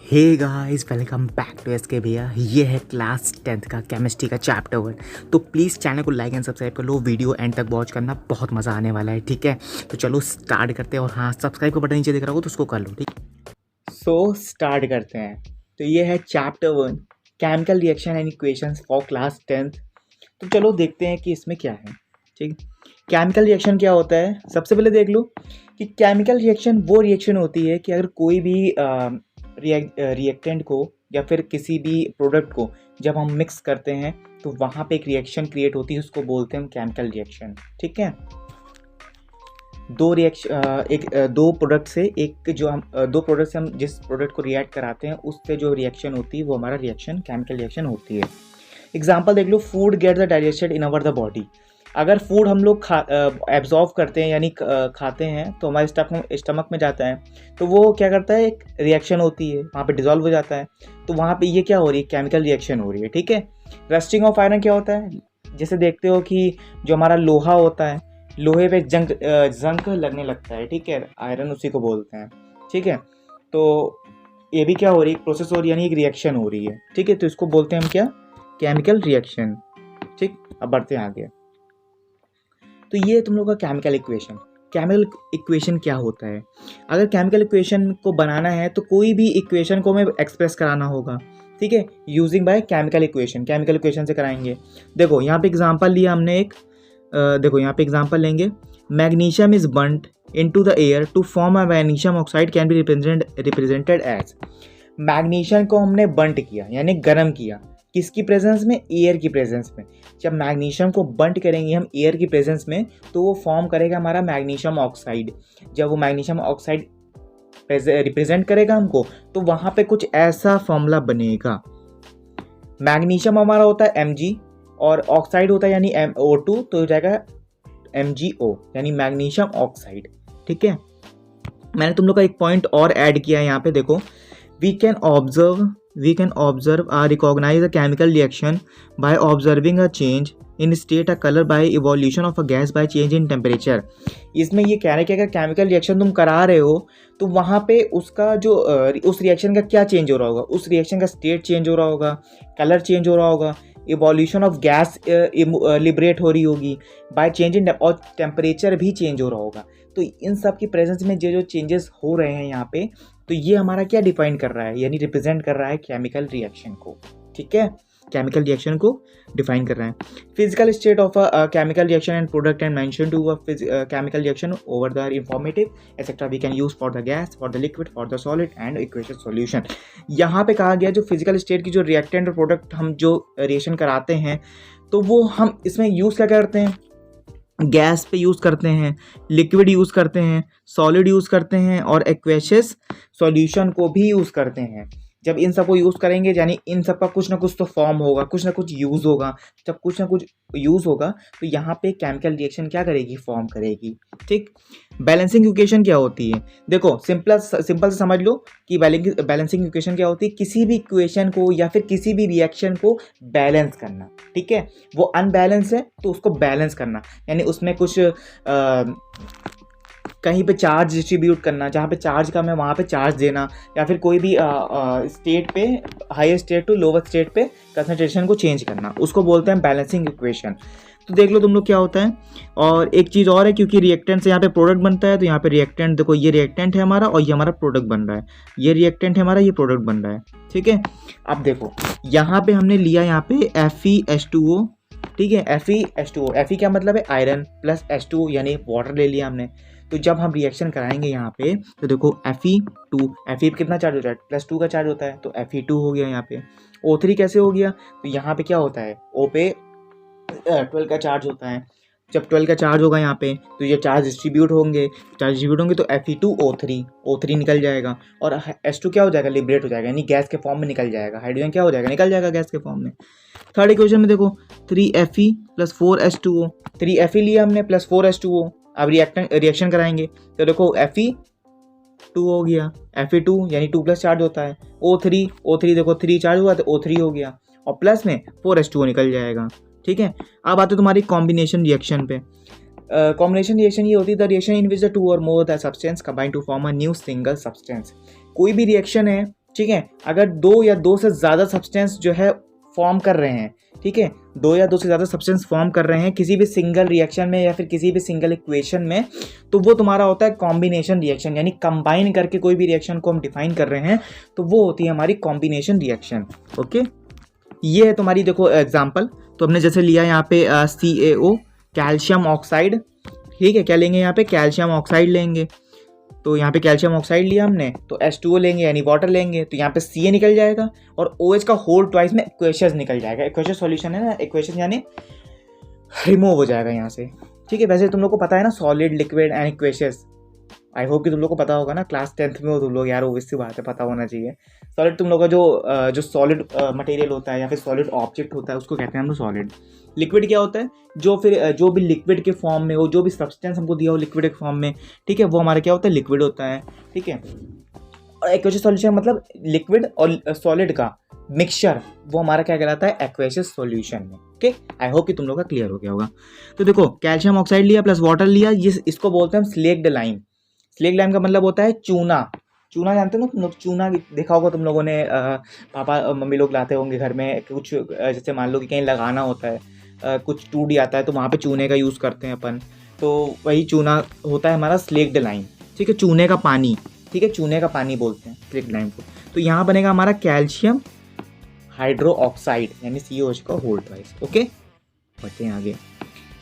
Hey guys, welcome back to SK भैया। ये है क्लास 10th का केमिस्ट्री का चैप्टर 1। तो प्लीज़ चैनल को लाइक एंड सब्सक्राइब कर लो, वीडियो एंड तक वॉच करना, बहुत मज़ा आने वाला है। ठीक है, तो चलो स्टार्ट करते हैं। और हाँ, सब्सक्राइब का बटन नीचे दिख रहा हो तो उसको कर लो। ठीक, सो स्टार्ट करते हैं। तो ये है chapter 1, chemical reaction and equations for class 10th। तो चलो देखते हैं कि इसमें क्या है। ठीक, केमिकल रिएक्शन क्या होता है। सबसे पहले देख लो कि केमिकल रिएक्शन वो रिएक्शन होती है कि अगर कोई भी रिएक्टेंट को या फिर किसी भी प्रोडक्ट को जब हम मिक्स करते हैं तो वहाँ पे एक रिएक्शन क्रिएट होती है, उसको बोलते हैं हम केमिकल रिएक्शन। ठीक है, दो प्रोडक्ट से एक जो हम दो प्रोडक्ट से हम जिस प्रोडक्ट को रिएक्ट कराते हैं उससे जो रिएक्शन होती है वो हमारा रिएक्शन केमिकल रिएक्शन होती है। एग्जाम्पल देख लो, food get the digested in our the body. अगर फूड हम लोग एब्जॉर्व करते हैं यानी खाते हैं तो हमारे स्टमक में जाता है, तो वो क्या करता है, एक रिएक्शन होती है, वहाँ पे डिजॉल्व हो जाता है। तो वहाँ पे ये क्या हो रही है, केमिकल रिएक्शन हो रही है। ठीक है, रस्टिंग ऑफ आयरन क्या होता है, जैसे देखते हो कि जो हमारा लोहा होता है, लोहे पे जंग लगने लगता है। ठीक है, आयरन उसी को बोलते हैं। ठीक है, तो ये भी क्या हो रही है, प्रोसेस हो रही है, यानी एक रिएक्शन हो रही है। ठीक है, तो इसको बोलते हैं हम क्या, केमिकल रिएक्शन। ठीक, अब बढ़ते हैं आगे। तो ये तुम लोग का केमिकल इक्वेशन। केमिकल इक्वेशन क्या होता है, अगर केमिकल इक्वेशन को बनाना है तो कोई भी इक्वेशन को हमें एक्सप्रेस कराना होगा। ठीक है, using by chemical equation, chemical equation से कराएंगे। देखो यहाँ पे एग्जांपल लिया हमने एक, देखो यहाँ पे एग्जांपल लेंगे। Magnesium is burned into the air to form a magnesium oxide can be represented as. Magnesium को हमने बर्न्ट किया यानी गर्म किया, किसकी प्रेजेंस में, एयर की प्रेजेंस में। जब मैग्नीशियम को बर्न्ट करेंगे हम एयर की प्रेजेंस में तो वो फॉर्म करेगा हमारा मैग्नीशियम ऑक्साइड। जब वो मैग्नीशियम ऑक्साइड रिप्रेजेंट करेगा हमको तो वहाँ पे कुछ ऐसा फॉर्मूला बनेगा। मैग्नीशियम हमारा होता है Mg और ऑक्साइड होता है यानी MO2, तो हो जाएगा MgO यानी मैग्नीशियम ऑक्साइड। ठीक है, मैंने तुम लोग का एक पॉइंट और ऐड किया है यहाँ पे, देखो। we can observe or recognize a chemical reaction by observing a change in state, a color by evolution of a gas by change in temperature। इसमें ये कह रहे हैं कि अगर केमिकल रिएक्शन तुम करा रहे हो तो वहाँ पे उसका जो उस रिएक्शन का क्या चेंज हो रहा होगा, उस रिएक्शन का स्टेट चेंज हो रहा होगा, कलर चेंज हो रहा होगा, इवोल्यूशन ऑफ गैस लिबरेट हो रही होगी बाय चेंज इन, और टेम्परेचर भी चेंज हो रहा होगा। तो इन सब की प्रेजेंस में जो चेंजेस हो रहे हैं यहाँ पे, तो ये हमारा क्या डिफाइन कर रहा है, यानी रिप्रेजेंट कर रहा है केमिकल रिएक्शन को। ठीक है, केमिकल रिएक्शन को डिफाइन कर रहा है। Physical state of a chemical reaction and product and mention to a chemical reaction over the informative etcetera we can use for the gas, for the liquid, for the solid and equation solution. यहाँ पे कहा गया जो physical state की जो reactant और product हम जो रिएक्शन कराते हैं तो वो हम इसमें यूज़ क्या करते हैं, गैस पे यूज़ करते हैं, लिक्विड यूज़ करते हैं, सॉलिड यूज़ करते हैं और एक्वेशियस सॉल्यूशन को भी यूज़ करते हैं। जब इन सब को यूज़ करेंगे यानी इन सब का कुछ ना कुछ तो फॉर्म होगा, कुछ ना कुछ यूज़ होगा। जब कुछ ना कुछ यूज़ होगा तो यहाँ पे केमिकल रिएक्शन क्या करेगी, फॉर्म करेगी। ठीक, बैलेंसिंग इक्वेशन क्या होती है, देखो सिंपल से समझ लो कि बैलेंसिंग इक्वेशन क्या होती है, किसी भी इक्वेशन को या फिर किसी भी रिएक्शन को बैलेंस करना। ठीक है, वो अनबैलेंस है तो उसको बैलेंस करना, यानी उसमें कुछ कहीं पे चार्ज डिस्ट्रीब्यूट करना, जहाँ पे चार्ज कम है वहाँ पे चार्ज देना, या फिर कोई भी स्टेट पे, higher state to lower state पे कंसंट्रेशन को चेंज करना, उसको बोलते हैं बैलेंसिंग इक्वेशन। तो देख लो तुम लोग क्या होता है। और एक चीज़ और है, क्योंकि रिएक्टेंट से यहाँ पे प्रोडक्ट बनता है तो यहाँ पे रिएक्टेंट, देखो ये रिएक्टेंट है हमारा और ये हमारा प्रोडक्ट बन रहा है, ये रिएक्टेंट है हमारा, ये प्रोडक्ट बन रहा है। ठीक है, अब देखो यहाँ पे हमने लिया यहाँ पे FeH2O। ठीक है, FeH2O, Fe क्या मतलब है, आयरन प्लस H2O यानी वाटर ले लिया हमने। तो जब हम रिएक्शन कराएंगे यहाँ पे तो देखो Fe2, Fe कितना चार्ज होता है, +2 का चार्ज होता है, तो Fe2 हो गया यहाँ पे। O3 कैसे हो गया, तो यहाँ पे क्या होता है, O पे 12 का चार्ज होता है। जब 12 का चार्ज होगा यहाँ पे तो ये चार्ज डिस्ट्रीब्यूट होंगे तो Fe2O3 निकल जाएगा और H2 क्या हो जाएगा, लिबरेट हो जाएगा यानी गैस के फॉर्म में निकल जाएगा। हाइड्रोजन क्या हो जाएगा, निकल जाएगा गैस के फॉर्म में। थर्ड इक्वेशन में देखो 3Fe + 4H2O, 3Fe लिया हमने प्लस 4H2O। अब रिएक्शन कराएंगे तो देखो Fe2 हो गया, Fe2 यानी 2 प्लस चार्ज होता है, O3 देखो 3 चार्ज हुआ तो O3 हो गया और प्लस में 4H2O निकल जाएगा। ठीक है, अब आते तुम्हारी कॉम्बिनेशन रिएक्शन पे। कॉम्बिनेशन रिएक्शन ये होती है the reaction in which the two और more the substance combine to form a new single substance. कोई भी रिएक्शन है ठीक है। अगर 2 या 2 से ज़्यादा सब्सटेंस जो है फॉर्म कर रहे हैं, ठीक है, 2 या 2 से ज़्यादा सब्सटेंस फॉर्म कर रहे हैं किसी भी सिंगल रिएक्शन में या फिर किसी भी सिंगल इक्वेशन में, तो वो तुम्हारा होता है कॉम्बिनेशन रिएक्शन, यानी कंबाइन करके कोई भी रिएक्शन को हम डिफाइन कर रहे हैं तो वो होती है हमारी कॉम्बिनेशन रिएक्शन। ओके, ये है तुम्हारी, देखो एग्जाम्पल। तो हमने जैसे लिया यहाँ पे CaO, कैल्शियम ऑक्साइड, ठीक है, क्या लेंगे यहाँ पे, कैल्शियम ऑक्साइड लेंगे। तो यहाँ पे कैल्शियम ऑक्साइड लिया हमने, तो H2O लेंगे यानी वाटर लेंगे, तो यहाँ पे Ca निकल जाएगा और OH का होल ट्वाइस में एक्वेशस निकल जाएगा। एक्वेशस सॉल्यूशन है ना, एक्वेशन यानी रिमूव हो जाएगा यहाँ से, ठीक है। वैसे तुम लोग को पता है ना solid, liquid and aqueous, I hope कि तुम लोग को पता होगा ना, क्लास 10th में हो तुम लोग यार, ओबवियस सी बात है, पता होना चाहिए। सॉलिड तुम लोग का जो सॉलिड मटेरियल होता है या फिर सॉलिड ऑब्जेक्ट होता है उसको कहते हैं हम लोग सॉलिड। लिक्विड क्या होता है, जो भी लिक्विड के फॉर्म में हो, जो भी सब्सटेंस हमको दिया हो लिक्विड के फॉर्म में, ठीक है, वो हमारा क्या होता है, लिक्विड होता है, ठीक है। और एक्वेशस सॉल्यूशन मतलब लिक्विड और सॉलिड का मिक्सचर, वो हमारा क्या कहलाता है, एक्वेशस सॉल्यूशन में। ओके, आई होप कि तुम लोग का क्लियर हो गया होगा। तो देखो कैल्शियम ऑक्साइड लिया प्लस वाटर लिया, ये इसको बोलते हैं हम स्लेक्ड लाइम। स्लेक्ड लाइम का मतलब होता है चूना। चूना जानते हो ना तुम लोग, चूना देखा होगा तुम लोगों ने, पापा मम्मी लोग लाते होंगे घर में कुछ, जैसे मान लो कि कहीं लगाना होता है, कुछ टूट जाता है तो वहाँ पे चूने का यूज़ करते हैं अपन, तो वही चूना होता है हमारा स्लेक्ड लाइम, ठीक है, चूने का पानी, ठीक है, चूने का पानी बोलते हैं स्लेक्ड लाइम को। तो यहाँ बनेगा हमारा कैल्शियम हाइड्रो ऑक्साइड यानी CaOH का होल ट्वाइस। ओके, बढ़ते हैं आगे।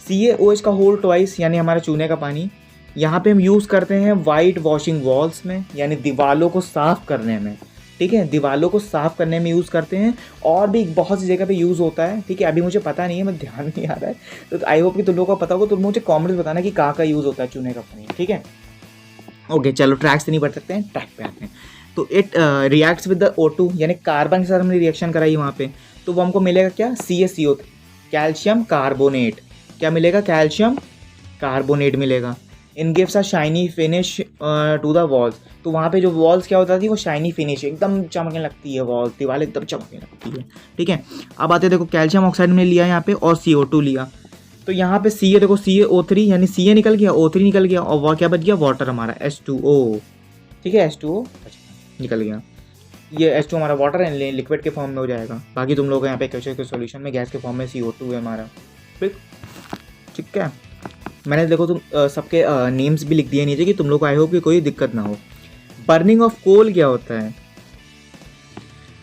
CaOH का होल ट्वाइस यानी हमारा चूने का पानी, यहाँ पे हम यूज़ करते हैं वाइट वॉशिंग वॉल्स में, यानी दीवालों को साफ़ करने में, ठीक है, दीवालों को साफ़ करने में यूज़ करते हैं। और भी बहुत सी जगह पे यूज़ होता है, ठीक है, अभी मुझे पता नहीं है, मैं ध्यान नहीं आ रहा है, तो आई होप कि तुम लोगों को पता होगा, तो मुझे कमेंट्स में बताना कि कहाँ का यूज़ होता है चूने का पानी, ठीक है। ओके, चलो ट्रैक से नहीं बढ़ सकते हैं, ट्रैक पे आते हैं। तो it reacts with the O2 यानी कार्बन के साथ हमने रिएक्शन कराई वहाँ पे, तो वो हमको मिलेगा क्या, CaCO3, कैल्शियम कार्बोनेट, क्या मिलेगा, कैल्शियम कार्बोनेट मिलेगा। It gives a shiny finish to the walls, तो वहाँ पे जो वॉल्स क्या होता थी, वो शाइनी फिनिश, एकदम चमकने लगती है वॉल, दीवार एकदम चमकने लगती है, ठीक है। अब आते देखो कैल्शियम ऑक्साइड में लिया यहाँ पे और CO2 लिया, तो यहाँ पे Ca देखो CaO3 यानी Ca निकल गया, O3 निकल गया और वह क्या बच गया, वाटर हमारा H2O, ठीक है, H2O निकल गया। ये H2 हमारा वाटर है, लिक्विड के फॉर्म में हो जाएगा। बाकी तुम लोग यहाँ पे एक्वेशस के सॉल्यूशन में गैस के फॉर्म में CO2 है हमारा, ठीक है। मैंने देखो तुम सबके नेम्स भी लिख दिए नीचे कि तुम लोग को आई होप कि कोई दिक्कत ना हो। बर्निंग ऑफ कोल क्या होता है,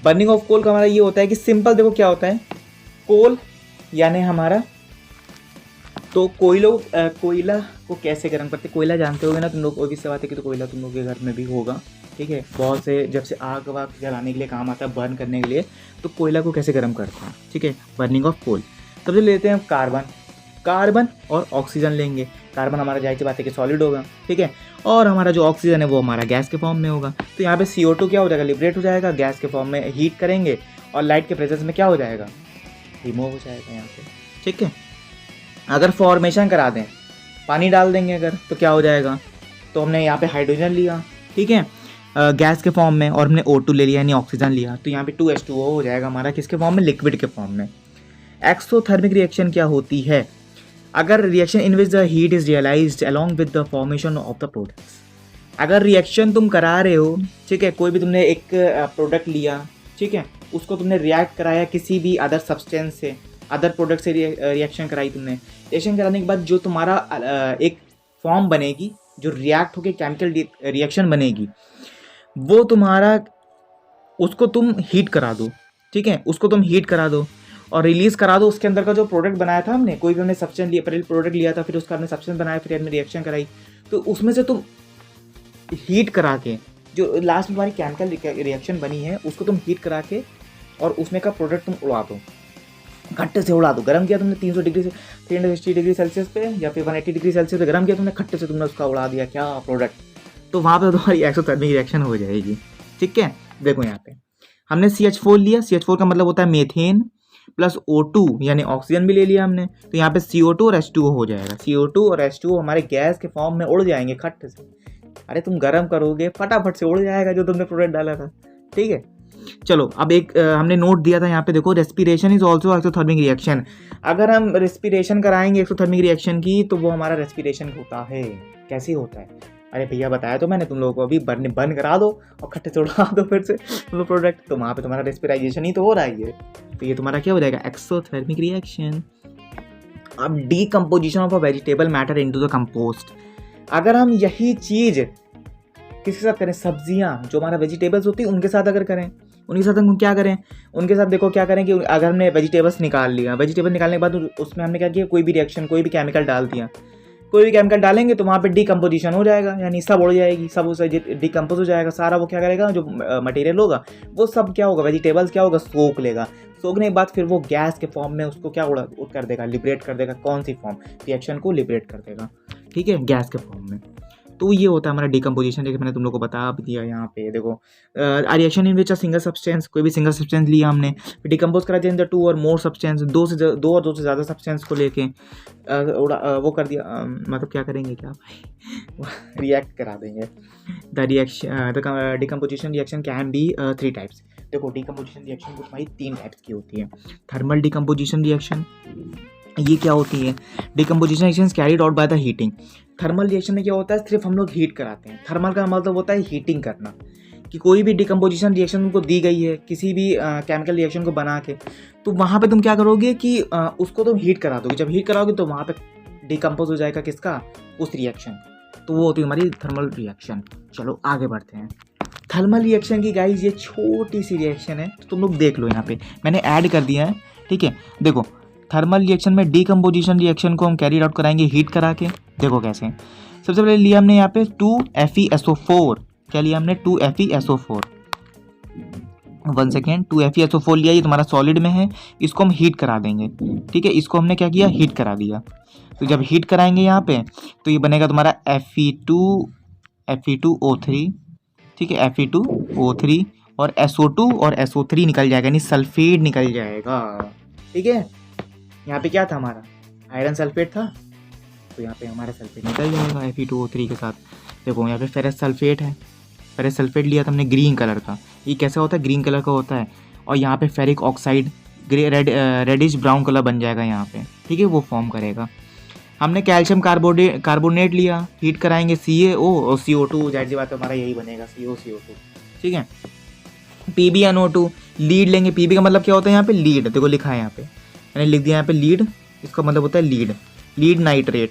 बर्निंग ऑफ कोल का हमारा ये होता है कि सिंपल देखो क्या होता है, कोल यानी हमारा, तो कोयला को कैसे गर्म करते, कोयला जानते होगे ना तुम लोग, obvious सी बात है कि तो कोयला तुम लोग के घर में भी होगा, ठीक है, बहुत से जब से आग वाग जलाने के लिए काम आता है, बर्न करने के लिए, तो कोयला को कैसे गर्म करते हैं, ठीक है, बर्निंग ऑफ कोल। सबसे लेते हैं हम कार्बन और ऑक्सीजन लेंगे। कार्बन हमारा जाहिर सी बात है कि सॉलिड होगा, ठीक है, और हमारा जो ऑक्सीजन है वो हमारा गैस के फॉर्म में होगा। तो यहाँ पे CO2 क्या हो जाएगा, लिबरेट हो जाएगा, गैस के फॉर्म में हीट करेंगे और लाइट के प्रेजेंस में क्या हो जाएगा, रिमूव हो जाएगा यहाँ पे, ठीक है। अगर फॉर्मेशन करा दें, पानी डाल देंगे अगर, तो क्या हो जाएगा, तो हमने यहाँ पे हाइड्रोजन लिया, ठीक है, गैस के फॉर्म में, और हमने O2 ले लिया यानी ऑक्सीजन लिया, तो यहाँ पे 2H2O हो जाएगा हमारा, किसके फॉर्म में, लिक्विड के फॉर्म में। एक्सोथर्मिक रिएक्शन क्या होती है, अगर reaction in which the heat is realised along with the formation of the products, अगर रिएक्शन तुम करा रहे हो, ठीक है, कोई भी तुमने एक प्रोडक्ट लिया, ठीक है, उसको तुमने रिएक्ट कराया किसी भी अदर सब्सटेंस से, अदर प्रोडक्ट से रिएक्शन कराई तुमने, रिएक्शन कराने के बाद जो तुम्हारा एक फॉर्म बनेगी, जो रिएक्ट होकर केमिकल रिएक्शन बनेगी, वो तुम्हारा, उसको तुम हीट करा दो, ठीक है, उसको तुम हीट करा दो और रिलीज़ करा दो। उसके अंदर का जो प्रोडक्ट बनाया था हमने, कोई भी हमने सब्सटेंस लिया, पहले प्रोडक्ट लिया था, फिर उसका हमने सब्सटेंस बनाया, फिर हमने रिएक्शन कराई, तो उसमें से तुम हीट करा के जो लास्ट में हमारी केमिकल रिएक्शन बनी है उसको तुम हीट करा के और उसमें का प्रोडक्ट तुम उड़ा दो, खट्टे से उड़ा दो। गर्म किया तुमने 360 डिग्री सेल्सियस पे या फिर 180 डिग्री सेल्सियस पे गर्म किया तुमने, खट्टे से तुमने उसका उड़ा दिया क्या प्रोडक्ट, तो वहाँ पे तुम्हारी एक्सोथर्मिक रिएक्शन हो जाएगी, ठीक है। देखो यहाँ पे हमने CH4 लिया, CH4 का मतलब होता है मीथेन प्लस O2 यानी ऑक्सीजन भी ले लिया हमने, तो यहाँ पे CO2 और H2O हो जाएगा। CO2 और H2O हमारे गैस के फॉर्म में उड़ जाएंगे खट्टे से। अरे तुम गर्म करोगे फटाफट से उड़ जाएगा जो तुमने प्रोडक्ट डाला था, ठीक है। चलो अब एक हमने नोट दिया था यहाँ पे, देखो respiration is also exothermic reaction. अगर हम रेस्पिरेशन कराएंगे एक्सोथर्मिक रिएक्शन की तो वो हमारा रेस्पिरेशन होता है। कैसे होता है, अरे भैया बताया तो मैंने तुम लोगों को, अभी बंद करा दो और खट्टे से उड़ा दो फिर से तुम लोग प्रोडक्ट, तो वहाँ पे तुम्हारा रेस्पिराइजेशन ही तो हो रहा है ये, तो ये तुम्हारा क्या हो जाएगा, एक्सोथर्मिक रिएक्शन। अब decomposition of a vegetable matter into the compost, अगर हम यही चीज़ किसके साथ करें, सब्जियां जो हमारा वेजिटेबल्स होती है उनके साथ अगर करें, उनके साथ हम क्या करें, उनके साथ देखो क्या करें कि अगर हमने वेजिटेबल्स निकाल लिया, वेजिटेबल निकालने के बाद उसमें हमने क्या किया, कोई भी रिएक्शन कोई भी केमिकल डाल दिया, कोई भी केमिकल डालेंगे तो वहाँ पे डीकम्पोजिशन हो जाएगा, यानी सब उड़ जाएगी, सब उसे डीकम्पोज हो जाएगा सारा। वो क्या करेगा, जो मटेरियल होगा वो सब क्या होगा, वेजिटेबल्स क्या होगा, सोख लेगा, सोखने के बाद फिर वो गैस के फॉर्म में उसको क्या उड़ कर देगा, लिबरेट कर देगा। कौन सी फॉर्म, रिएक्शन को लिबरेट कर देगा, ठीक है, गैस के फॉर्म में। तो ये होता है हमारा डीकम्पोजिशन, जैसे मैंने तुम लोग को बता भी दिया यहाँ पे। देखो reaction in which a single substance, कोई भी सिंगल सब्सटेंस लिया हमने, डिकम्पोज करा दिया टू और मोर सब्सटेंस, दो और ज़्यादा सब्सटेंस को लेके वो कर दिया, मतलब क्या करेंगे, क्या रिएक्ट करा देंगे। The reaction the decomposition reaction can be 3 types. देखो डीकम्पोजिशन रिएक्शन को तुम्हारी 3 टाइप्स की होती है। थर्मल डीकम्पोजिशन रिएक्शन, ये क्या होती है, decomposition reaction carried out by the heating. Thermal reaction में क्या होता है, सिर्फ हम लोग हीट कराते हैं। थर्मल का मतलब होता है हीटिंग करना, कि कोई भी डीकम्पोजिशन रिएक्शन तुमको दी गई है किसी भी केमिकल रिएक्शन को बना के, तो वहाँ पे तुम क्या करोगे कि उसको तुम हीट करा दोगे। जब हीट कराओगे तो वहाँ पे डिकम्पोज हो जाएगा किसका, उस रिएक्शन, तो वो होती है हमारी थर्मल रिएक्शन। चलो आगे बढ़ते हैं। थर्मल रिएक्शन की गाइस ये छोटी सी रिएक्शन है, तो तुम लोग देख लो, यहाँ पे मैंने ऐड कर दिया है, ठीक है। देखो थर्मल रिएक्शन में डीकम्पोजिशन रिएक्शन को हम कैरी आउट कराएंगे हीट करा के। देखो कैसे, सबसे पहले लिया हमने यहाँ पे 2FeSO4, क्या लिया हमने, 2FeSO4, 1 सेकेंड, 2FeSO4 लिया, ये तुम्हारा सॉलिड में है, इसको हम हीट करा देंगे, ठीक है। इसको हमने क्या किया, हीट करा दिया। तो जब हीट कराएंगे यहाँ पे तो ये बनेगा तुम्हारा Fe2O3, ठीक है, Fe2O3 और SO2 और SO3 निकल जाएगा, यानी सल्फेट निकल जाएगा, ठीक है। यहाँ पे क्या था हमारा, आयरन सल्फेट था, तो यहाँ पे हमारा सल्फेट निकल जाएगा Fe2O3 के साथ। देखो यहाँ पे फेरस सल्फेट है, फेरस सल्फेट लिया था हमने ग्रीन कलर का, ये कैसा होता है, ग्रीन कलर का होता है। और यहाँ पे ferric oxide reddish brown colour बन जाएगा यहाँ पे, ठीक है, वो फॉर्म करेगा। हमने कैल्शियम कार्बोनेट लिया, हीट कराएंगे CaO और CO2, जाहिर सी बात है हमारा यही बनेगा, CO2, ठीक है। PbNO2, लीड लेंगे, PB का मतलब क्या होता है यहाँ पे, लीड, देखो लिखा है यहाँ पे, मैंने लिख दिया यहाँ पे लीड, इसका मतलब होता है लीड नाइट्रेट,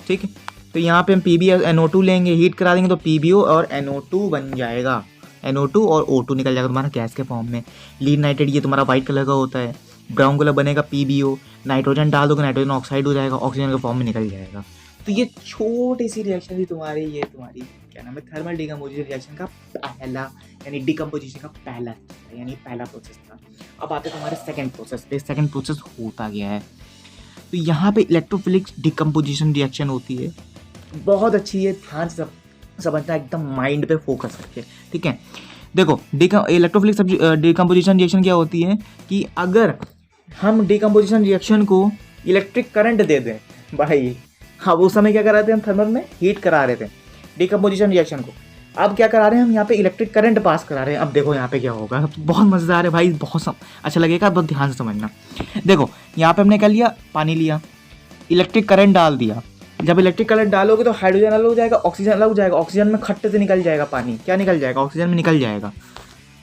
ठीक है। तो यहाँ पे हम PbNO2 लेंगे, हीट करा देंगे तो PbO और NO2 बन जाएगा, NO2 और O2 निकल जाएगा तुम्हारा गैस के फॉर्म में। लीड नाइट्रेट ये तुम्हारा वाइट कलर का होता है, ब्राउन कलर बनेगा PbO, नाइट्रोजन डाल दोगे नाइट्रोजन ऑक्साइड हो जाएगा, ऑक्सीजन के फॉर्म में निकल जाएगा। तो ये छोटी सी रिएक्शन थी तुम्हारी, ये तुम्हारी क्या नाम है, थर्मल डीकम्पोजिशन रिएक्शन का पहला, यानी डीकम्पोजिशन का पहला, यानी पहला प्रोसेस था। अब आते तुम्हारे सेकंड प्रोसेस पे, सेकंड प्रोसेस होता गया है। तो यहाँ पे इलेक्ट्रोफिलिक डीकम्पोजिशन रिएक्शन होती है, बहुत अच्छी है, ध्यान से समझना, एकदम माइंड पे फोकस करके, ठीक है। देखो इलेक्ट्रोफिलिक डीकम्पोजिशन रिएक्शन क्या होती है कि अगर हम डीकम्पोजिशन रिएक्शन को इलेक्ट्रिक करंट दे दें भाई, हाँ उस समय क्या करा रहे थे हम, थर्मल में हीट करा रहे थे डीकम्पोजिशन रिएक्शन को, अब क्या करा रहे हैं हम, यहाँ पे इलेक्ट्रिक करंट पास करा रहे हैं। अब देखो यहाँ पे क्या होगा, बहुत मज़ेदार है भाई, बहुत अच्छा लगेगा, बहुत ध्यान से समझना। देखो यहाँ पे हमने क्या लिया, पानी लिया, इलेक्ट्रिक करंट डाल दिया। जब इलेक्ट्रिक करंट डालोगे तो हाइड्रोजन अलग हो जाएगा, ऑक्सीजन अलग हो जाएगा, ऑक्सीजन में खट्टे से निकल जाएगा पानी, क्या निकल जाएगा, ऑक्सीजन में निकल जाएगा,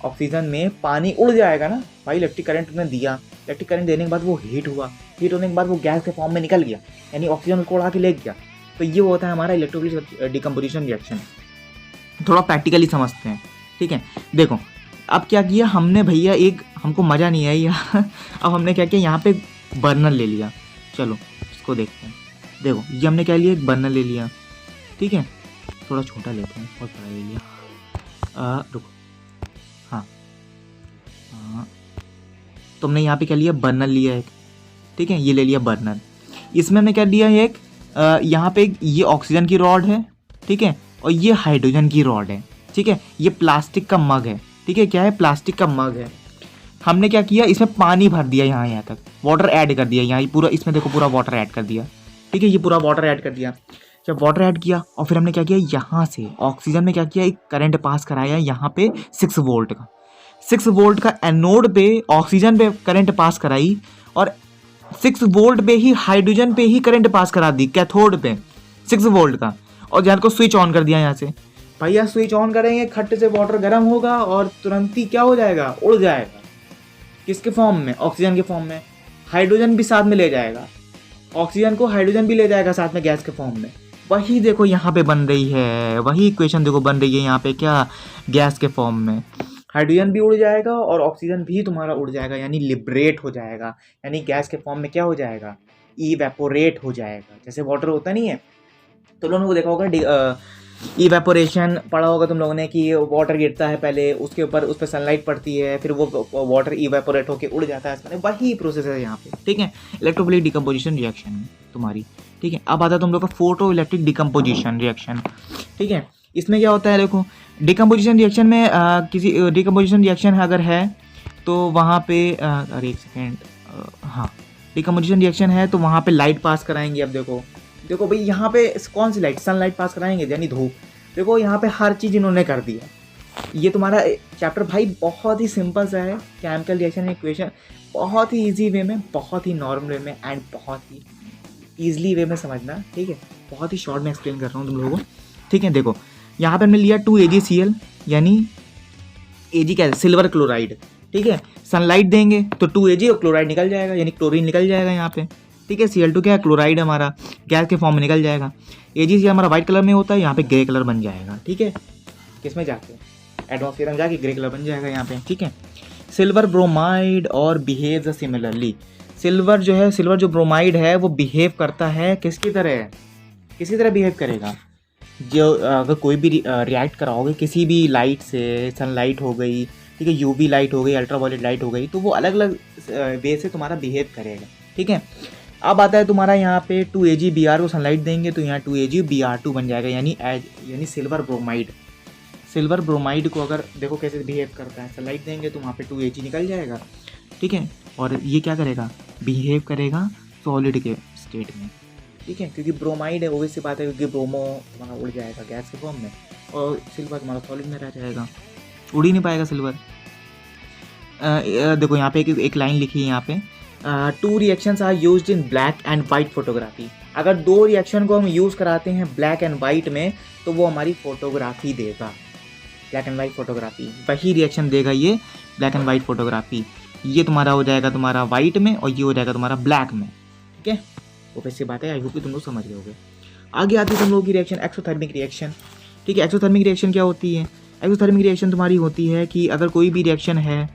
ऑक्सीजन में पानी उड़ जाएगा ना भाई। इलेक्ट्रिक करंट ने दिया, इलेक्ट्रिक करंट देने के बाद वो हीट हुआ, हीट होने के बाद वो गैस के फॉर्म में निकल गया, यानी ऑक्सीजन उसको उड़ा के ले गया। तो ये होता है हमारा इलेक्ट्रोफिलिक डीकम्पोजिशन रिएक्शन। थोड़ा प्रैक्टिकली समझते हैं, ठीक है। देखो अब क्या किया हमने भैया, एक हमको मज़ा नहीं आया अब हमने क्या किया, यहाँ पे बर्नर ले लिया, चलो इसको देखते हैं। देखो ये हमने क्या लिया, एक बर्नर ले लिया, ठीक है, थोड़ा छोटा लेते हैं, बहुत बड़ा ले लिया, रुको, हाँ, तो हमने यहाँ पे क्या लिया, बर्नर लिया एक, ठीक है, ये ले लिया बर्नर। इसमें हमने क्या लिया है, एक यहाँ पे ये ऑक्सीजन की रॉड है, ठीक है, और ये हाइड्रोजन की रॉड है, ठीक है। ये प्लास्टिक का मग है, ठीक है, क्या है, प्लास्टिक का मग है। हमने क्या किया, इसमें पानी भर दिया, यहाँ तक वाटर ऐड कर दिया, यहाँ पूरा, इसमें देखो पूरा वाटर ऐड कर दिया, ठीक है, ये पूरा वाटर ऐड कर दिया। जब वाटर ऐड किया और फिर हमने क्या किया, यहाँ से ऑक्सीजन में क्या किया, एक करंट पास कराया यहाँ पे 6 वोल्ट का, 6 वोल्ट का एनोड पे ऑक्सीजन पे करंट पास कराई, और 6 वोल्ट पे ही हाइड्रोजन पे ही करंट पास करा दी, कैथोड पे 6 वोल्ट का, और ध्यान को स्विच ऑन कर दिया यहाँ से, भैया स्विच ऑन करेंगे खट्टे से वाटर गर्म होगा और तुरंत ही क्या हो जाएगा, उड़ जाएगा। किसके फॉर्म में, ऑक्सीजन के फॉर्म में। हाइड्रोजन भी साथ में ले जाएगा, ऑक्सीजन को हाइड्रोजन भी ले जाएगा साथ में गैस के फॉर्म में। वही देखो यहाँ पे बन रही है, वही इक्वेशन देखो बन रही है यहाँ पे, क्या, गैस के फॉर्म में। हाइड्रोजन भी उड़ जाएगा और ऑक्सीजन भी तुम्हारा उड़ जाएगा, यानी लिबरेट हो जाएगा, यानी गैस के फॉर्म में क्या हो जाएगा, इवेपोरेट हो जाएगा। जैसे वाटर होता नहीं है, तो लोगों को देखा होगा इवेपोरेशन पढ़ा होगा तुम लोगों ने कि वाटर गिरता है पहले, उसके ऊपर उस पर सनलाइट पड़ती है, फिर वो वाटर इवेपोरेट होकर उड़ जाता है आसमान में। वही प्रोसेस है यहाँ पे, ठीक है, इलेक्ट्रोफिलिक डिकम्पोजिशन रिएक्शन तुम्हारी, ठीक है। अब आता है तुम लोग का फोटो इलेक्ट्रिक डिकम्पोजिशन रिएक्शन, ठीक है। इसमें क्या होता है, देखो डिकम्पोजिशन रिएक्शन में किसी डिकम्पोजिशन रिएक्शन अगर है तो वहाँ पे अरे एक सेकेंड, हाँ, डिकम्पोजिशन रिएक्शन है तो वहाँ पे लाइट पास कराएंगे। अब देखो भाई यहाँ पे कौन सी लाइट, सनलाइट पास कराएंगे, यानी धूप। देखो यहाँ पे हर चीज़ इन्होंने कर दिया। ये तुम्हारा चैप्टर भाई बहुत ही सिंपल सा है, केमिकल रिएक्शन इक्वेशन, बहुत ही इजी वे में, बहुत ही नॉर्मल वे में एंड बहुत ही ईजिली वे में समझना, ठीक है। बहुत ही शॉर्ट में एक्सप्लेन कर रहा हूँ तुम लोगों को, ठीक है। देखो यहाँ पे हमने लिया 2AgCl, यानी Ag क्या है, सिल्वर क्लोराइड, ठीक है। सनलाइट देंगे तो 2Ag और क्लोराइड निकल जाएगा, यानी क्लोरीन निकल जाएगा यहाँ पे, ठीक है। Cl2 क्या है, क्लोराइड हमारा गैस के फॉर्म में निकल जाएगा। AgCl हमारा व्हाइट कलर में होता है, यहाँ पे ग्रे कलर बन जाएगा, ठीक है। किसमें जाके, एटमॉस्फेयर में जाके ग्रे कलर बन जाएगा यहाँ पे, ठीक है। सिल्वर ब्रोमाइड और बिहेव्स सिमिलरली। सिल्वर जो ब्रोमाइड है वो बिहेव करता है किसकी तरह बिहेव करेगा, जो अगर कोई भी रिएक्ट कराओगे किसी भी लाइट से, सनलाइट हो गई, ठीक है, यूवी लाइट हो गई, अल्ट्रावायलेट लाइट हो गई, तो वो अलग अलग वे से तुम्हारा बिहेव करेगा, ठीक है। अब आता है तुम्हारा यहाँ पे 2AgBr को सनलाइट देंगे तो यहाँ 2AgBr2 बन जाएगा, यानी सिल्वर ब्रोमाइड। सिल्वर ब्रोमाइड को अगर देखो कैसे बिहेव करता है, सनलाइट देंगे तो वहाँ पे 2Ag निकल जाएगा, ठीक है। और ये क्या करेगा, बिहेव करेगा सॉलिड के स्टेट में, ठीक है, क्योंकि ब्रोमाइड है, ओबियस सी बात है, क्योंकि ब्रोमो तुम्हारा उड़ जाएगा गैस के फॉर्म में और सिल्वर तुम्हारा सॉलिड में रह जाएगा, उड़ ही नहीं पाएगा सिल्वर। देखो यहाँ पे एक लाइन लिखी है यहाँ पे, 2 reactions are used in black and white photography. अगर 2 रिएक्शन को हम यूज़ कराते हैं ब्लैक एंड वाइट में तो वो हमारी फोटोग्राफी देगा, ब्लैक एंड वाइट फोटोग्राफी, वही रिएक्शन देगा ये ब्लैक एंड वाइट फोटोग्राफी। ये तुम्हारा हो जाएगा तुम्हारा वाइट में और ये हो जाएगा तुम्हारा ब्लैक में, ठीक है। वो वैसे बात है, आई होप कि तुम लोग समझ गए होगे। आगे आती है तुम लोगों की रिएक्शन एक्सोथर्मिक रिएक्शन, ठीक है। एक्सोथर्मिक रिएक्शन क्या होती है, एक्सोथर्मिक रिएक्शन तुम्हारी होती है कि अगर कोई भी रिएक्शन है,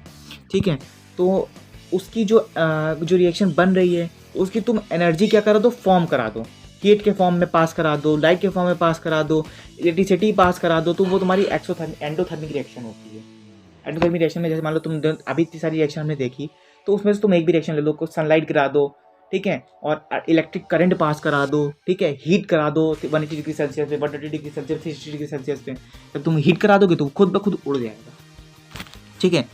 ठीक है, तो उसकी जो रिएक्शन बन रही है उसकी तुम एनर्जी क्या करा दो, फॉर्म करा दो, हीट के फॉर्म में पास करा दो, लाइट के फॉर्म में पास करा दो, इलेक्ट्रिसिटी पास करा दो, तो वो तुम्हारी एंडोथर्मिक रिएक्शन होती है। एंडोथर्मिक रिएक्शन में जैसे मान लो तुम अभी इतनी सारी रिएक्शन हमने देखी, तो उसमें से तुम एक भी रिएक्शन ले लो, कुछ सनलाइट गिरा दो, ठीक है, और इलेक्ट्रिक करंट पास करा दो, ठीक है, हीट करा दो 180 डिग्री सेल्सियस पे, 180 डिग्री सेल्सियस, 360 डिग्री सेल्सियस पे, जब तुम हीट करा दोगे तो खुद ब खुद उड़ जाएगा, ठीक है,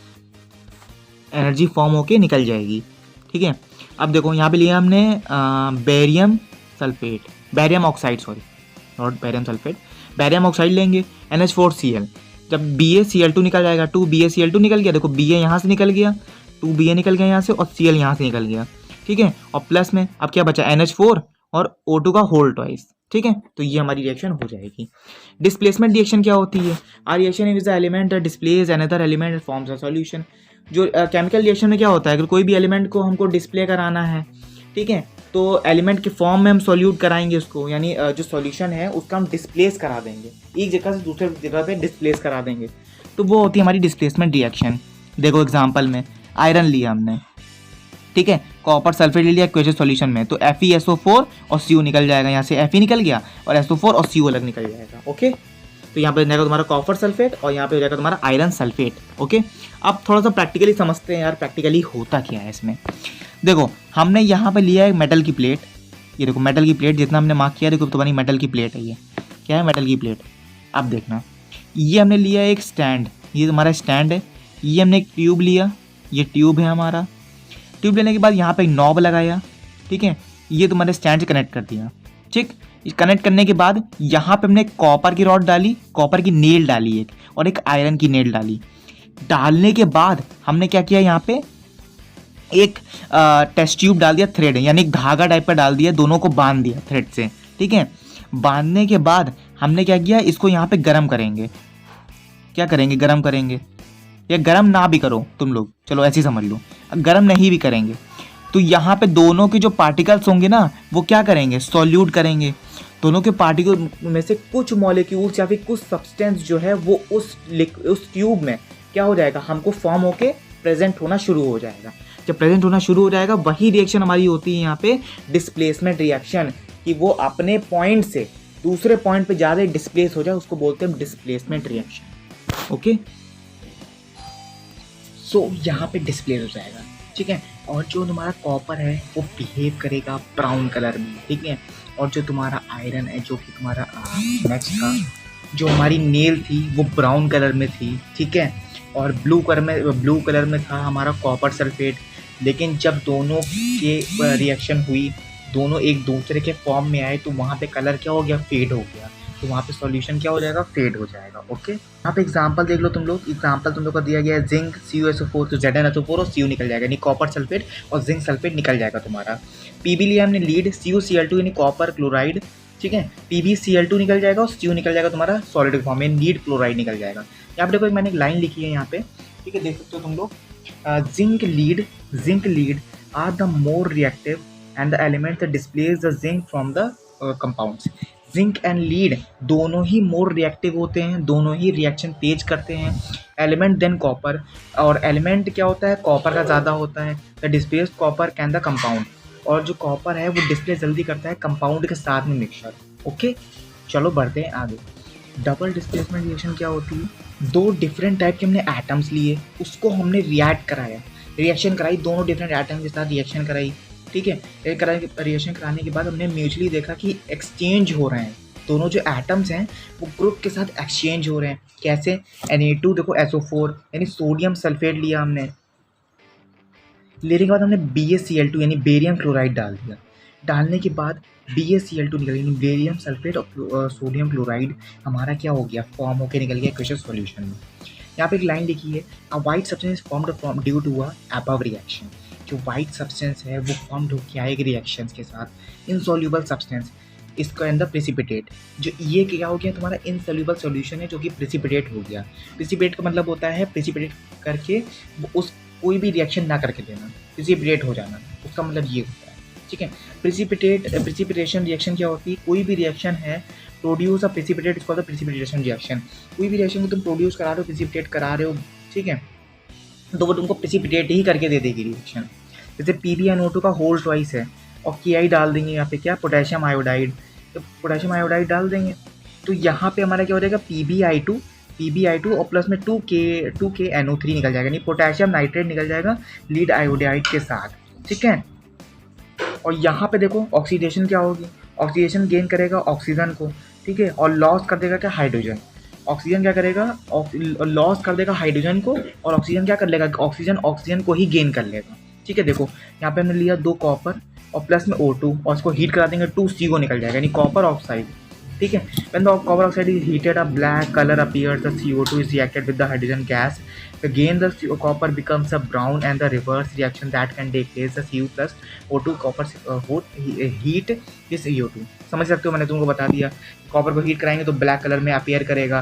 एनर्जी फॉर्म होके निकल जाएगी, ठीक है। अब देखो यहाँ पे लिया हमने barium sulphate, barium oxide, sorry not barium sulphate, barium oxide लेंगे, NH4Cl, जब BaCl2 निकल जाएगा, 2BaCl2 निकल गया, देखो Ba यहाँ से निकल गया, 2Ba निकल गया यहाँ से और Cl यहाँ से निकल गया, ठीक है। और प्लस में अब क्या बचा, NH4 और O2 का होल ट्वाइस, ठीक है। तो ये हमारी रिएक्शन हो जाएगी। डिस्प्लेसमेंट रिएक्शन क्या होती है, uh reaction is the element displaces another element forms a solution. जो केमिकल रिएक्शन में क्या होता है, अगर कोई भी एलिमेंट को हमको डिस्प्ले कराना है, ठीक है, तो एलिमेंट के फॉर्म में हम सॉल्यूट कराएंगे उसको, यानी जो सॉल्यूशन है उसका हम डिस्प्लेस करा देंगे, एक जगह से दूसरे जगह पे डिस्प्लेस करा देंगे, तो वो होती है हमारी डिस्प्लेसमेंट रिएक्शन। देखो एग्जांपल में आयरन लिया हमने, ठीक है, कॉपर सल्फेट ले लिया एक्वेशियस सॉल्यूशन में, तो FeSO4 और CO निकल जाएगा, यहाँ से Fe निकल गया और SO4 और CO अलग निकल जाएगा, ओके। तो यहाँ पे हो जाएगा तुम्हारा कॉपर सल्फेट और यहाँ पे हो जाएगा तुम्हारा आयरन सल्फेट, ओके। अब थोड़ा सा प्रैक्टिकली समझते हैं यार, प्रैक्टिकली होता क्या है इसमें। देखो हमने यहाँ पे लिया है मेटल की प्लेट, ये देखो मेटल की प्लेट, जितना हमने मार्क किया देखो तुम्हारी मेटल की प्लेट है, ये क्या है, मेटल की प्लेट। अब देखना, ये हमने लिया एक स्टैंड, ये तुम्हारा स्टैंड है, ये हमने एक ट्यूब लिया, ये ट्यूब है हमारा, ट्यूब लेने के बाद यहाँ पे एक नॉब लगाया, ठीक है, ये तुम्हारे स्टैंड से कनेक्ट कर दिया, ठीक। कनेक्ट करने के बाद यहाँ पे हमने कॉपर की रॉड डाली, कॉपर की नेल डाली एक, और एक आयरन की नेल डाली। डालने के बाद हमने क्या किया, यहाँ पे एक टेस्ट ट्यूब डाल दिया, थ्रेड यानी एक धागा टाइप का डाल दिया, दोनों को बांध दिया थ्रेड से, ठीक है। बांधने के बाद हमने क्या किया, इसको यहाँ पे गर्म करेंगे। क्या करेंगे, गर्म करेंगे, या गर्म ना भी करो तुम लोग, चलो ऐसे ही समझ लो, गर्म नहीं भी करेंगे तो यहाँ पे दोनों के जो पार्टिकल्स होंगे ना वो क्या करेंगे, सॉल्यूट करेंगे। दोनों के पार्टिकल में से कुछ मॉलिक्यूल्स या फिर कुछ सब्सटेंस जो है वो उस ट्यूब में क्या हो जाएगा, हमको फॉर्म होके प्रेजेंट होना शुरू हो जाएगा। जब प्रेजेंट होना शुरू हो जाएगा वही रिएक्शन हमारी होती है यहाँ पे डिस्प्लेसमेंट रिएक्शन, कि वो अपने पॉइंट से दूसरे पॉइंट पे ज़्यादा डिस्प्लेस हो जाए, उसको बोलते हैं डिस्प्लेसमेंट रिएक्शन। ओके, सो यहाँ पे डिस्प्लेस हो जाएगा, ठीक है। और जो तुम्हारा कॉपर है वो बिहेव करेगा ब्राउन कलर में, ठीक है। और जो तुम्हारा आयरन है, जो कि तुम्हारा नेक्स्ट का जो हमारी नेल थी वो ब्राउन कलर में थी, ठीक है। और ब्लू कलर में था हमारा कॉपर सल्फेट। लेकिन जब दोनों के रिएक्शन हुई, दोनों एक दूसरे के फॉर्म में आए, तो वहाँ पे कलर क्या हो गया, फेड हो गया। तो वहाँ पे सॉल्यूशन क्या हो जाएगा, फेड हो जाएगा। ओके, यहाँ पे एग्जांपल देख लो तुम लोग। एग्जांपल तुम लोग को दिया गया है जिंक CuSO4, तो ZnSO4 और Cu निकल जाएगा, यानी कॉपर सल्फेट और जिंक सल्फेट निकल जाएगा तुम्हारा। Pb लिया हमने लीड, CuCl2 यानी कॉपर क्लोराइड, ठीक है। PbCl2 निकल जाएगा और Cu निकल जाएगा तुम्हारा सॉलिड फॉर्म में, लीड क्लोराइड निकल जाएगा। यहाँ पे देखो मैंने एक लाइन लिखी है यहाँ पे, ठीक है, देख सकते हो तुम लोग। Zinc lead are the more reactive and the element that displace the zinc from the compounds. Zinc and lead दोनों ही मोर रिएक्टिव होते हैं, दोनों ही रिएक्शन तेज करते हैं, एलिमेंट देन कॉपर। और एलिमेंट क्या होता है, कॉपर का ज़्यादा होता है। The displace copper can the compound, और जो कॉपर है वो डिस्प्ले जल्दी करता है कंपाउंड के साथ में मिक्सचर। ओके, चलो बढ़ते हैं आगे। डबल डिस्प्लेसमेंट रिएक्शन क्या होती है, दो डिफरेंट टाइप के हमने एटम्स लिए, उसको हमने रिएक्ट कराया, रिएक्शन कराई, दोनों डिफरेंट एटम के साथ रिएक्शन कराई, ठीक है। रिएक्शन कराने के बाद हमने म्यूचुअली देखा कि एक्सचेंज हो रहे हैं, दोनों जो एटम्स हैं वो ग्रुप के साथ एक्सचेंज हो रहे हैं। कैसे, Na2 देखो SO4 यानी सोडियम सल्फेट लिया हमने, लेने के बाद हमने BaCl2 यानी बेरियम क्लोराइड डाल दिया। डालने के बाद BaCl2 निकल गया, यानी बेरियम सल्फेट और सोडियम क्लोराइड हमारा क्या हो गया, फॉर्म होकर निकल गया एक्वेशियस सॉल्यूशन में। यहाँ पे एक लाइन लिखी है, a white substance formed due to a above reaction. जो वाइट सब्सटेंस है वो फॉर्म्ड होकर आएगी रिएक्शंस के साथ। इनसॉल्यूबल सब्सटेंस, इसके अंदर प्रेसिपिटेट, जो ये क्या हो गया तुम्हारा इनसॉल्यूबल सॉल्यूशन है, जो कि प्रेसिपिटेट हो गया। प्रेसिपिटेट का मतलब होता है प्रेसिपिटेट करके उस कोई भी रिएक्शन ना करके देना, प्रेसिपिटेट हो जाना, उसका मतलब ये होता है, ठीक है। प्रेसिपिटेशन रिएक्शन क्या होती है, कोई भी रिएक्शन है प्रोड्यूस अ प्रेसिपिटेट, इसको प्रेसिपिटेशन रिएक्शन। कोई भी रिएक्शन को तुम प्रोड्यूस करा रहे हो, प्रेसिपिटेट करा रहे हो, ठीक है, तो वो तुमको प्रेसिपिटेट ही करके दे देगी रिएक्शन। जैसे PbNO2 का होल ट्वाइस है और Ki डाल देंगे यहाँ पे क्या, पोटेशियम आयोडाइड, तो पोटेशियम आयोडाइड डाल देंगे, तो यहाँ पे हमारा क्या हो जाएगा, PbI2 और प्लस में 2K NO3 निकल जाएगा, यानी पोटेशियम नाइट्रेट निकल जाएगा लीड आयोडाइड के साथ, ठीक है। और यहाँ पे देखो ऑक्सीडेशन क्या होगी, ऑक्सीडेशन गेन करेगा ऑक्सीजन को, ठीक है, और लॉस कर देगा क्या, हाइड्रोजन। ऑक्सीजन क्या करेगा, लॉस कर देगा हाइड्रोजन को, और ऑक्सीजन क्या कर लेगा, ऑक्सीजन को ही गेन कर लेगा, ठीक है। देखो यहाँ पे हमने लिया 2 कॉपर और प्लस में O2, और इसको हीट करा देंगे 2CO निकल जाएगा, यानी कॉपर ऑक्साइड, ठीक है। When the copper oxide is heated, a black color appears. The CO2 is reacted with the hydrogen gas. Again, the copper becomes a brown, and the reverse reaction that can take place. The Cu plus O2 copper heat is CO2. समझ सकते हो, मैंने तुमको बता दिया। Copper को heat कराएंगे तो ब्लैक कलर में अपीयर करेगा,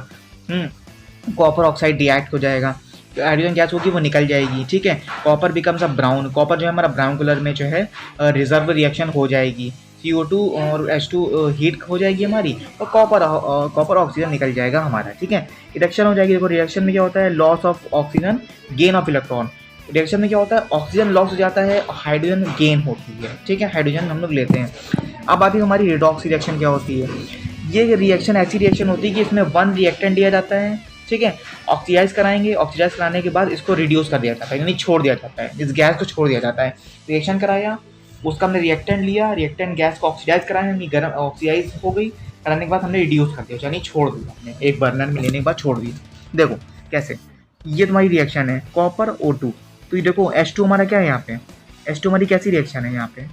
कॉपर ऑक्साइड रिएक्ट हो जाएगा, तो हाइड्रोजन गैस होगी वो निकल जाएगी, ठीक है। Copper becomes a brown, copper जो है हमारा ब्राउन कलर में जो है रिजर्व रिएक्शन हो जाएगी। CO2 और H2 हीट हो जाएगी हमारी, और कॉपर ऑक्सीजन निकल जाएगा हमारा, ठीक है। रिएक्शन हो जाएगी। देखो रिएक्शन में क्या होता है, loss of oxygen, gain of electron. Reaction में क्या होता है, ऑक्सीजन लॉस हो जाता है और हाइड्रोजन गेन होती है, ठीक है, हाइड्रोजन हम लोग लेते हैं। अब आती है हमारी रिडॉक्स रिएक्शन क्या होती है। ये रिएक्शन ऐसी रिएक्शन होती है कि इसमें 1 रिएक्टेंट दिया जाता है, ठीक है, ऑक्सीडाइज कराएंगे, ऑक्सीडाइज कराने के बाद इसको रिड्यूस कर दिया जाता है, यानी छोड़ दिया जाता है, इस गैस को छोड़ दिया जाता है। रिएक्शन कराया, उसका हमने रिएक्टेंट लिया, रिएक्टेंट गैस को ऑक्सीडाइज कराया, यानी गर्म ऑक्सीडाइज हो गई, कराने के बाद हमने रिड्यूस कर दिया, यानी छोड़ दिया हमने, एक बर्नर में लेने के बाद छोड़ दिया। देखो कैसे, ये तुम्हारी रिएक्शन है कॉपर O2, तो ये देखो H2 हमारा क्या है यहाँ पे, H2 हमारी कैसी रिएक्शन है यहाँ पे,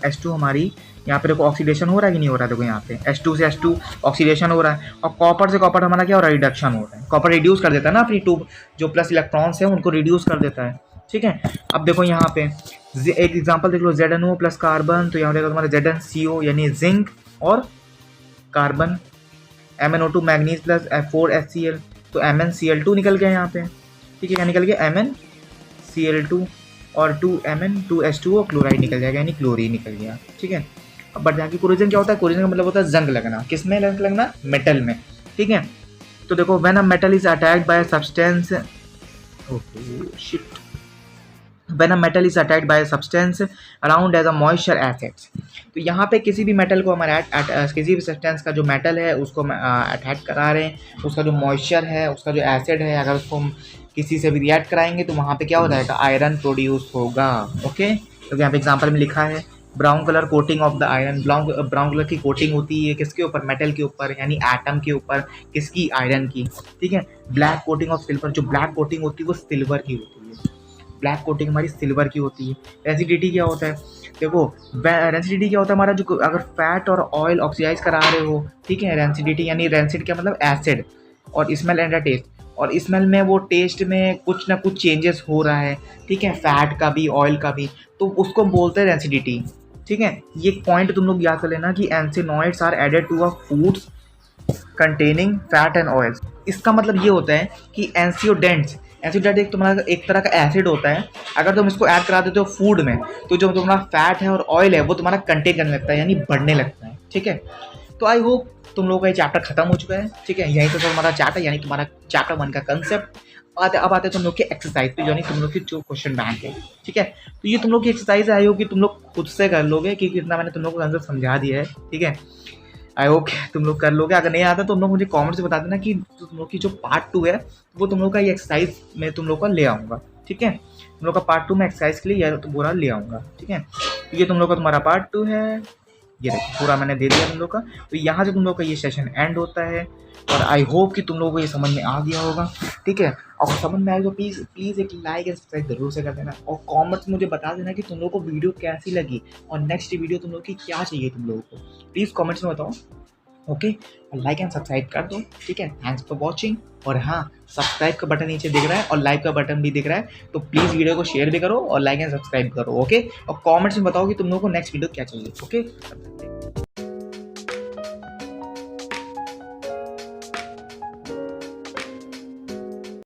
H2 हमारी यहाँ पे देखो ऑक्सीडेशन हो रहा है कि नहीं हो रहा है। देखो यहाँ पे H2 से H2 ऑक्सीडेशन हो रहा है, और कॉपर से कॉपर हमारा क्या हो रहा है, रिडक्शन हो रहा है। कॉपर रिड्यूस कर देता है ना अपनी 2 जो प्लस इलेक्ट्रॉन्स है उनको रिड्यूस कर देता है, ठीक है। अब देखो यहाँ पे एक एग्जांपल देख लो, ZnO प्लस कार्बन, तो यहाँ देखो तुम्हारा ZnCO यानी जिंक और carbon, MnO2 manganese plus F4HCl, तो MnCl2 निकल गया यहाँ पे। ठीक है, क्या निकल गया? MnCl2 और 2Mn2H2O क्लोराइड निकल जाएगा, यानी क्लोरीन निकल गया। ठीक है। अब बढ़ जाके कोरोजन क्या होता है? कोरोजन का मतलब होता है जंग लगना। किसमें जंग लगना? मेटल में। ठीक है। तो देखो when a metal is attacked by substance, when a metal is attacked by a substance around as a moisture assets, तो यहाँ पे किसी भी मेटल को हमारे किसी भी सब्सटेंस का जो मेटल है उसको अटैक करा रहे हैं, उसका जो मॉइस्चर है, उसका जो एसिड है, अगर उसको हम किसी से भी रिएक्ट कराएंगे तो वहाँ पे क्या हो जाएगा? आयरन प्रोड्यूस होगा। ओके, तो यहाँ पे एग्जाम्पल में लिखा है brown colour coating of the iron. Brown colour की कोटिंग होती है किसके ऊपर? मेटल के ऊपर, यानी एटम के ऊपर। किसकी? आयरन की। ठीक है। ब्लैक कोटिंग ऑफ सिल्वर, जो ब्लैक कोटिंग होती है वो सिल्वर की होती है। ब्लैक कोटिंग हमारी सिल्वर की होती है। रेसिडिटी क्या होता है? देखो रेंसिडिटी क्या होता है हमारा, जो अगर फैट और ऑयल ऑक्सीडाइज करा रहे हो, ठीक है, रेंसिडिटी यानी रेंसिड क्या मतलब? एसिड। और स्मेल एंड टेस्ट, और स्मेल में वो टेस्ट में कुछ ना कुछ चेंजेस हो रहा है, ठीक है, फैट का भी ऑयल का भी, तो उसको बोलते हैं रेंसिडिटी। ठीक है। ये पॉइंट तुम लोग याद कर लेना कि antioxidants are added to a foods containing fat and oils. इसका मतलब ये होता है कि एंसियोडेंट्स, एंसियोडेंट एक तुम्हारा एक तरह का एसिड होता है, अगर तुम इसको ऐड करा देते हो फूड में तो जो तुम्हारा फैट है और ऑयल है वो तुम्हारा कंटेन करने लगता है, यानी बढ़ने लगता है। ठीक है। तो आई होप तुम लोगों का ये चैप्टर खत्म हो चुका है। ठीक है, यहीं तो तुम्हारा चैप्टर यानी तुम्हारा चैप्टर 1 का कंसेप्ट। अब आते तुम लोग के एक्सरसाइज पे, यानी तुम लोग की जो क्वेश्चन बैंक है। ठीक है। तो ये तुम लोग की एक्सरसाइज आई होगी, तुम लोग खुद से कर लोगे क्योंकि इतना मैंने तुम लोग को आंसर समझा दिया है। ठीक है। आई होप तुम लोग कर लोगे। अगर नहीं आता तो तुम लोग मुझे कमेंट से बता देना कि तुम लोग की जो पार्ट 2 है वो तुम लोग का ये एक्सरसाइज में तुम लोग का ले आऊँगा। ठीक है। तुम लोग का पार्ट 2 में एक्सरसाइज के लिए यह तो पूरा ले आऊँगा। ठीक है। तो ये तुम लोग का तुम्हारा पार्ट 2 है, ये देखो पूरा मैंने दे दिया तुम लोग का। तो यहाँ से तुम लोग का ये सेशन एंड होता है और आई होप कि तुम लोगों को ये समझ में आ गया होगा। ठीक है। और समझ में आए तो प्लीज़ एक लाइक एंड सब्सक्राइब जरूर से कर देना और कमेंट्स मुझे बता देना कि तुम लोगों को वीडियो कैसी लगी और नेक्स्ट वीडियो तुम लोग की क्या चाहिए तुम लोगों को, प्लीज़ कमेंट्स में बताओ। ओके, और लाइक एंड सब्सक्राइब कर दो। ठीक है। Thanks for watching. और हाँ, सब्सक्राइब का बटन नीचे दिख रहा है और लाइक का बटन भी दिख रहा है, तो प्लीज़ वीडियो को शेयर भी करो और लाइक एंड सब्सक्राइब करो। ओके, और कमेंट्स में बताओ कि तुम लोगों को नेक्स्ट वीडियो क्या चाहिए। ओके।